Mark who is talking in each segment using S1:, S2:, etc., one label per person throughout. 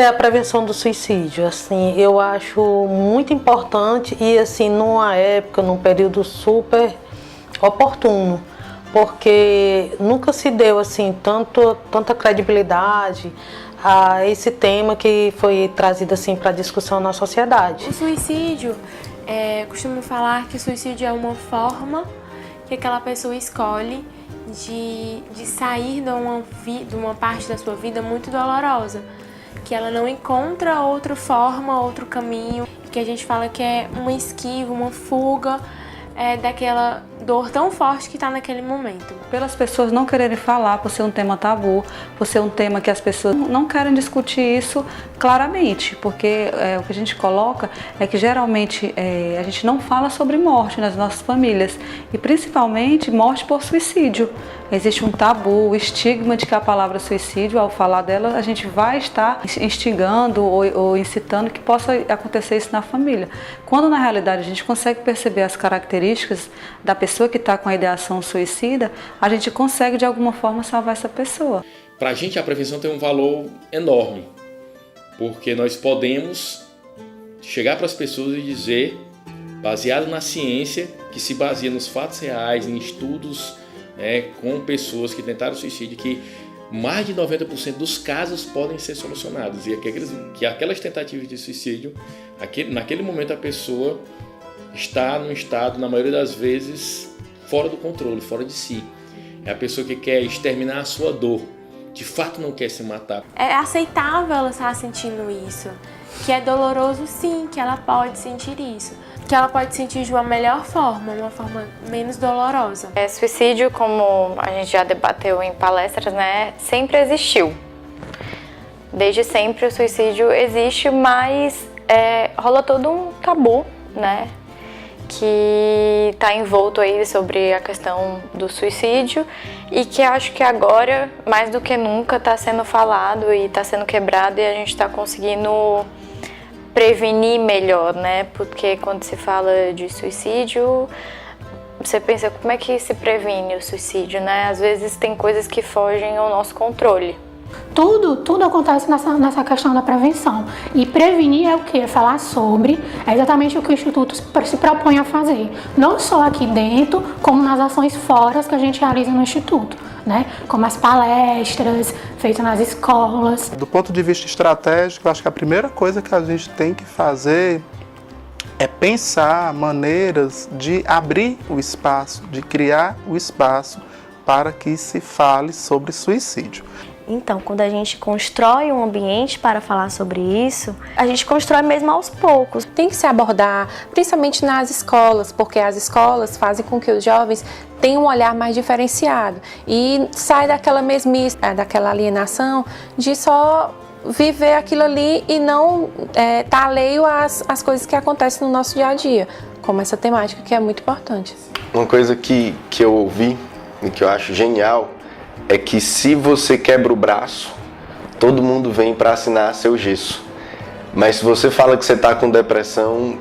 S1: a prevenção do suicídio. Assim, eu acho muito importante e assim, numa época, num período super oportuno, porque nunca se deu assim tanta credibilidade a esse tema que foi trazido assim para discussão na sociedade.
S2: O suicídio, costumo falar que o suicídio é uma forma que aquela pessoa escolhe de sair de uma parte da sua vida muito dolorosa, que ela não encontra outra forma, outro caminho, que a gente fala que é uma esquiva, uma fuga daquela dor tão forte que está naquele momento.
S3: Pelas pessoas não quererem falar, por ser um tema tabu, por ser um tema que as pessoas não querem discutir isso claramente, porque o que a gente coloca é que geralmente a gente não fala sobre morte nas nossas famílias e principalmente morte por suicídio. Existe um tabu, o estigma de que a palavra suicídio, ao falar dela, a gente vai estar instigando ou incitando que possa acontecer isso na família. Quando na realidade a gente consegue perceber as características da pessoa que está com a ideação suicida, a gente consegue de alguma forma salvar essa pessoa.
S4: Para a gente a prevenção tem um valor enorme, porque nós podemos chegar para as pessoas e dizer, baseado na ciência, que se baseia nos fatos reais, em estudos com pessoas que tentaram suicídio, que mais de 90% dos casos podem ser solucionados e que aquelas tentativas de suicídio, naquele momento a pessoa está num estado, na maioria das vezes, fora do controle, fora de si. É a pessoa que quer exterminar a sua dor, de fato não quer se matar.
S2: É aceitável ela estar sentindo isso, que é doloroso sim, que ela pode sentir isso, que ela pode sentir de uma melhor forma, uma forma menos dolorosa.
S5: Suicídio, como a gente já debateu em palestras, sempre existiu. Desde sempre o suicídio existe, mas rola todo um tabu, que está envolto aí sobre a questão do suicídio e que acho que agora, mais do que nunca, está sendo falado e está sendo quebrado e a gente está conseguindo prevenir melhor, Porque quando se fala de suicídio, você pensa como é que se previne o suicídio, Às vezes tem coisas que fogem ao nosso controle.
S6: Tudo acontece nessa questão da prevenção. E prevenir é o quê? É falar sobre, é exatamente o que o Instituto se propõe a fazer. Não só aqui dentro, como nas ações fora que a gente realiza no Instituto, Como as palestras feitas nas escolas.
S7: Do ponto de vista estratégico, eu acho que a primeira coisa que a gente tem que fazer é pensar maneiras de abrir o espaço, de criar o espaço para que se fale sobre suicídio.
S8: Então, quando a gente constrói um ambiente para falar sobre isso, a gente constrói mesmo aos poucos.
S9: Tem que se abordar, principalmente nas escolas, porque as escolas fazem com que os jovens tenham um olhar mais diferenciado e sai daquela mesmice, daquela alienação de só viver aquilo ali e não tá alheio às coisas que acontecem no nosso dia a dia, como essa temática que é muito importante.
S10: Uma coisa que eu ouvi e que eu acho genial é que se você quebra o braço, todo mundo vem para assinar seu gesso. Mas se você fala que você está com depressão,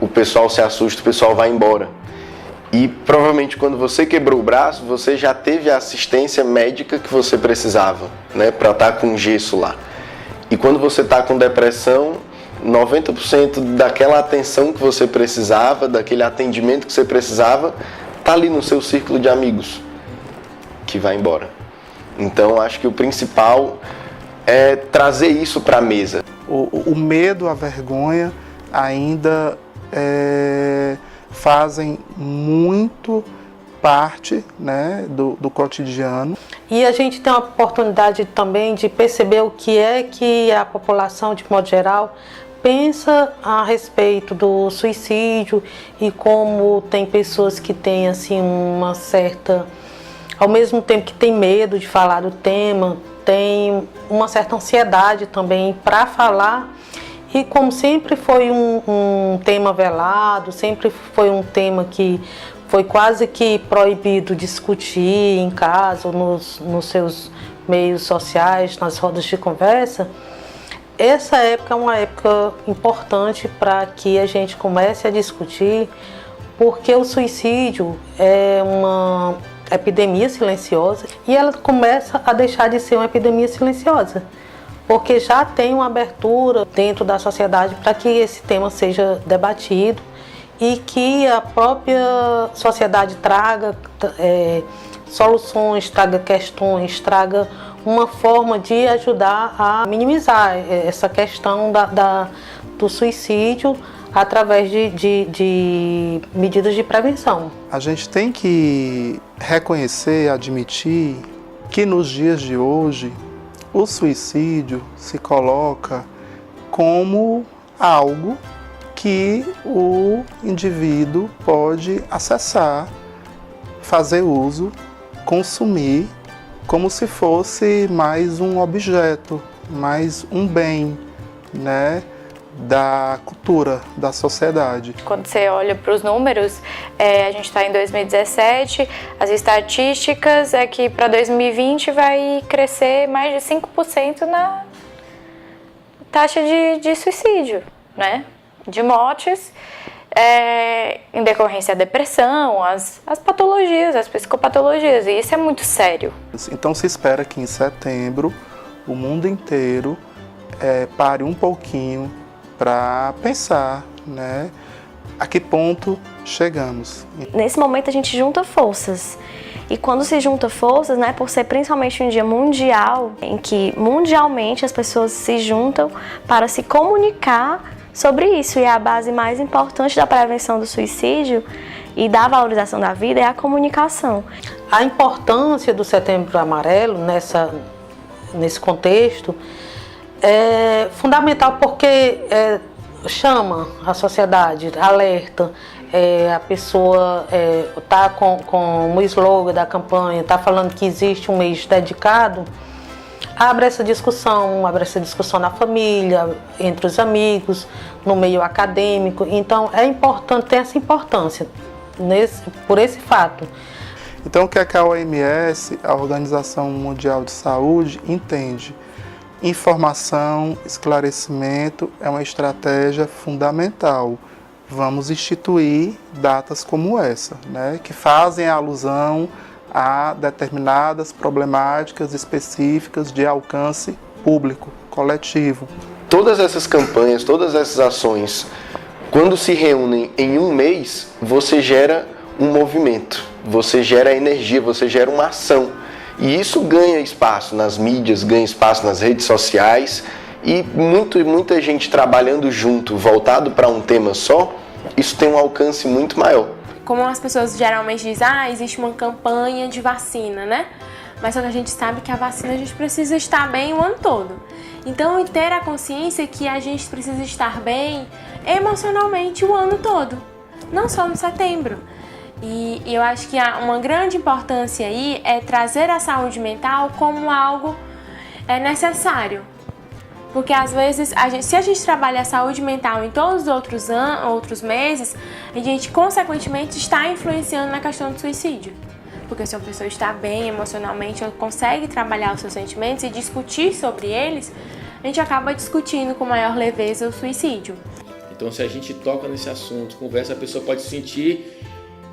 S10: o pessoal se assusta, o pessoal vai embora. E provavelmente quando você quebrou o braço, você já teve a assistência médica que você precisava, para estar com gesso lá. E quando você está com depressão, 90% daquela atenção que você precisava, daquele atendimento que você precisava, está ali no seu círculo de amigos, que vai embora. Então, acho que o principal é trazer isso para a mesa.
S7: O medo, a vergonha ainda fazem muito parte do cotidiano.
S1: E a gente tem a oportunidade também de perceber o que é que a população, de modo geral, pensa a respeito do suicídio e como tem pessoas que têm assim uma certa, ao mesmo tempo que tem medo de falar do tema, tem uma certa ansiedade também para falar. E como sempre foi um tema velado, sempre foi um tema que foi quase que proibido discutir em casa ou nos seus meios sociais, nas rodas de conversa, essa época é uma época importante para que a gente comece a discutir, porque o suicídio é uma epidemia silenciosa e ela começa a deixar de ser uma epidemia silenciosa, porque já tem uma abertura dentro da sociedade para que esse tema seja debatido e que a própria sociedade traga soluções, traga questões, traga uma forma de ajudar a minimizar essa questão do suicídio através de medidas de prevenção.
S7: A gente tem que reconhecer, admitir que nos dias de hoje o suicídio se coloca como algo que o indivíduo pode acessar, fazer uso, consumir, como se fosse mais um objeto, mais um bem, né, da cultura, da sociedade.
S5: Quando você olha para os números, a gente está em 2017, as estatísticas é que para 2020 vai crescer mais de 5% na taxa de suicídio, né? De mortes em decorrência da depressão, as patologias, as psicopatologias, e isso é muito sério.
S7: Então se espera que em setembro o mundo inteiro pare um pouquinho para pensar, né, a que ponto chegamos.
S8: Nesse momento a gente junta forças. E quando se junta forças, né, por ser principalmente um dia mundial, em que mundialmente as pessoas se juntam para se comunicar sobre isso. E a base mais importante da prevenção do suicídio e da valorização da vida é a comunicação.
S1: A importância do Setembro Amarelo nesse contexto é fundamental porque chama a sociedade, alerta, a pessoa está com o slogan da campanha, está falando que existe um mês dedicado, abre essa discussão na família, entre os amigos, no meio acadêmico. Então é importante ter essa importância por esse fato.
S7: Então o que é que a OMS, a Organização Mundial de Saúde, entende? Informação, esclarecimento é uma estratégia fundamental. Vamos instituir datas como essa, né, que fazem alusão a determinadas problemáticas específicas de alcance público, coletivo.
S10: Todas essas campanhas, todas essas ações, quando se reúnem em um mês, você gera um movimento, você gera energia, você gera uma ação. E isso ganha espaço nas mídias, ganha espaço nas redes sociais e muita gente trabalhando junto, voltado para um tema só, isso tem um alcance muito maior.
S2: Como as pessoas geralmente dizem, existe uma campanha de vacina, né? Mas só que a gente sabe que a vacina a gente precisa estar bem o ano todo. Então, ter a consciência que a gente precisa estar bem emocionalmente o ano todo, não só no setembro. E eu acho que uma grande importância aí é trazer a saúde mental como algo necessário. Porque às vezes, se a gente trabalha a saúde mental em todos os outros meses, a gente consequentemente está influenciando na questão do suicídio. Porque se uma pessoa está bem emocionalmente, ela consegue trabalhar os seus sentimentos e discutir sobre eles, a gente acaba discutindo com maior leveza o suicídio.
S4: Então se a gente toca nesse assunto, conversa, a pessoa pode se sentir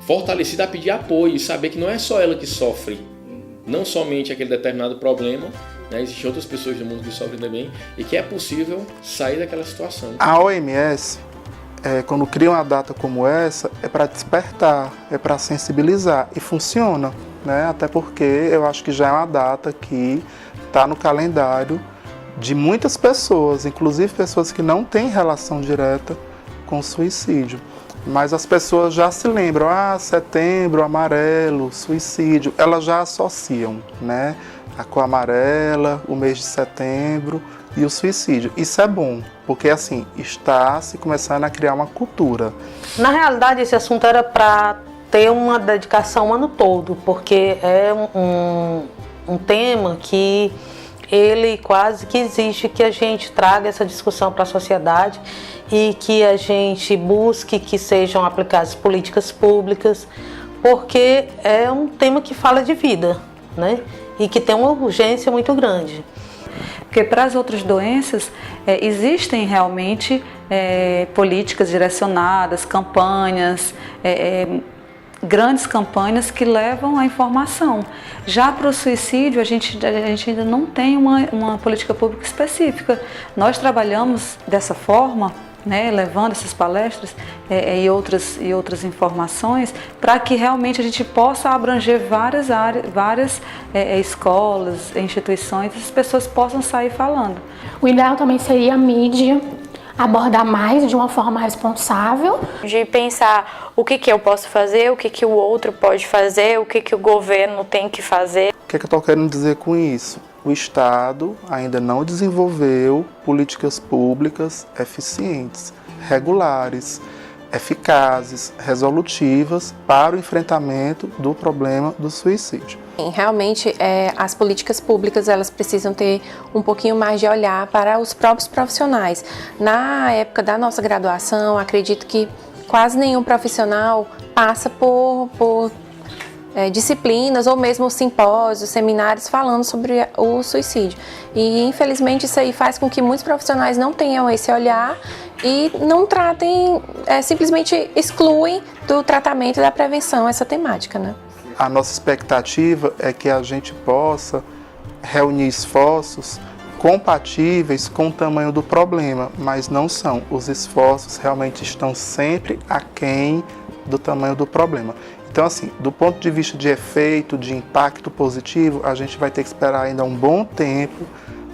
S4: fortalecida a pedir apoio e saber que não é só ela que sofre, não somente aquele determinado problema, né? Existem outras pessoas no mundo que sofrem também e que é possível sair daquela situação.
S7: A OMS, quando cria uma data como essa, é para despertar, é para sensibilizar e funciona, né? Até porque eu acho que já é uma data que está no calendário de muitas pessoas, inclusive pessoas que não têm relação direta com o suicídio. Mas as pessoas já se lembram, setembro, amarelo, suicídio, elas já associam, né? A cor amarela, o mês de setembro e o suicídio. Isso é bom, porque assim, está se começando a criar uma cultura.
S1: Na realidade, esse assunto era para ter uma dedicação o ano todo, porque é um tema que ele quase que exige que a gente traga essa discussão para a sociedade e que a gente busque que sejam aplicadas políticas públicas, porque é um tema que fala de vida, né? E que tem uma urgência muito grande.
S3: Porque para as outras doenças existem realmente políticas direcionadas, campanhas grandes campanhas que levam à informação. Já para o suicídio, a gente ainda não tem uma política pública específica. Nós trabalhamos dessa forma, né, levando essas palestras e outras informações para que realmente a gente possa abranger várias áreas, várias escolas, instituições, as pessoas possam sair falando.
S6: O ideal também seria a mídia abordar mais de uma forma responsável.
S5: De pensar o que eu posso fazer, o que o outro pode fazer, o que o governo tem que fazer.
S7: O que eu estou querendo dizer com isso? O Estado ainda não desenvolveu políticas públicas eficientes, regulares, eficazes, resolutivas para o enfrentamento do problema do suicídio.
S9: Realmente, as políticas públicas elas precisam ter um pouquinho mais de olhar para os próprios profissionais. Na época da nossa graduação, acredito que quase nenhum profissional passa por disciplinas ou mesmo simpósios, seminários falando sobre o suicídio. E infelizmente isso aí faz com que muitos profissionais não tenham esse olhar e não tratem, simplesmente excluem do tratamento e da prevenção essa temática, né?
S7: A nossa expectativa é que a gente possa reunir esforços compatíveis com o tamanho do problema, mas não são. Os esforços realmente estão sempre aquém do tamanho do problema. Então, assim, do ponto de vista de efeito, de impacto positivo, a gente vai ter que esperar ainda um bom tempo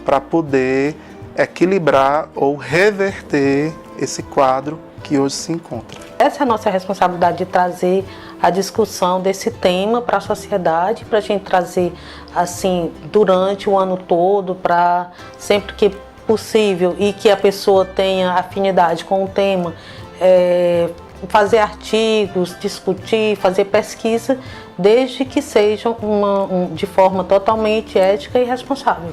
S7: para poder equilibrar ou reverter esse quadro que hoje se encontra.
S1: Essa é a nossa responsabilidade de trazer a discussão desse tema para a sociedade, para a gente trazer assim durante o ano todo, para sempre que possível e que a pessoa tenha afinidade com o tema, fazer artigos, discutir, fazer pesquisa, desde que sejam de forma totalmente ética e responsável.